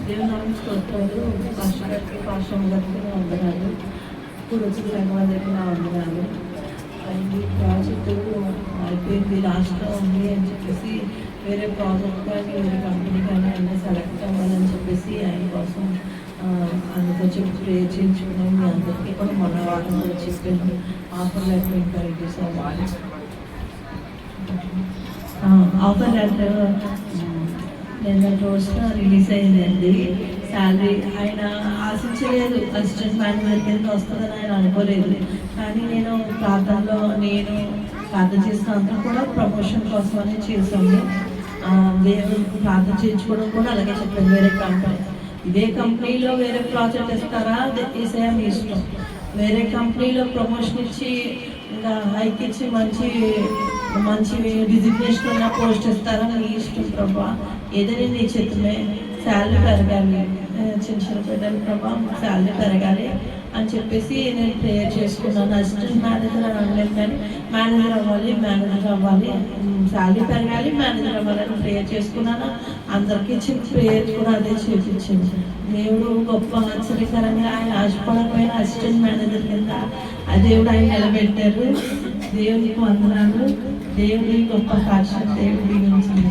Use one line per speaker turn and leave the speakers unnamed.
దేవుని నామం స్తోత్రాలు. పాస్టర్ గారికి, పాస్టర్ గారికి నా వందనాలు. ఇప్పుడు వచ్చిన సంఘాలకి నా వందనాలు. ఈ ప్రాజెక్టు అయిపోయింది, లాస్ట్లో ఉంది అని చెప్పేసి వేరే ప్రాజెక్ట్ కానీ వేరే కంపెనీ కానీ అన్నీ సెలెక్ట్ అవ్వాలని చెప్పేసి ఆయన కోసం అందుకొచ్చి ప్రే చేయించుకున్నాం. మీ అందరికీ కూడా మన వారం కూడా చెప్పాను. ఆఫర్ లెటర్ ఎంకరేజ్ చేసాము. ఆఫర్ లెటర్ నిన్న రోజున రిలీజ్ అయిందండి. శాలరీ ఆయన ఆశించలేదు, అసిస్టెంట్ మేనేజర్ కింద వస్తుందని ఆయన అనుకోలేదు. కానీ నేను ప్రార్థనలో ప్రార్థన చేసినంతా కూడా ప్రమోషన్ కోసం అని చేశాము. దేవుడు ప్రార్థన చేయించుకోవడం కూడా అలాగే చెప్పాను. వేరే కంపెనీ, ఇదే కంపెనీలో వేరే ప్రాజెక్ట్ ఇస్తారా ఈసారి మీ ఇష్టం. వేరే కంపెనీలో ప్రమోషన్ ఇచ్చి ఇంకా హైక్ ఇచ్చి మంచి డిజిగ్నేషన్ ఉన్న పోస్ట్ ఇస్తారా మీ ఇష్టం ప్రభా. ఏదైనా నీ చేతులే. శాలరీ పెరగాలి, చిన్న బిడ్డలు ప్రభా శాలరీ పెరగాలి అని చెప్పేసి నేను ప్రేయర్ చేసుకున్నాను. అసిస్టెంట్ మేనేజర్ అని అనలేదు, కానీ మేనేజర్ అవ్వాలి, శాలరీ పెరగాలి, మేనేజర్ అవ్వాలని ప్రేయర్ చేసుకున్నాను. అందరికీ ఇచ్చిన ప్రేయర్ కూడా అదే చేపించింది. దేవుడు గొప్ప ఆశ్చర్యకరంగా ఆయన ఆశపడకపోయిన అసిస్టెంట్ మేనేజర్ కింద ఆ దేవుడు ఆయన నిలబెట్టారు. దేవునికి వందనాలు. దేవుడి గొప్ప సాక్ష్యం దేవుడి గురించి.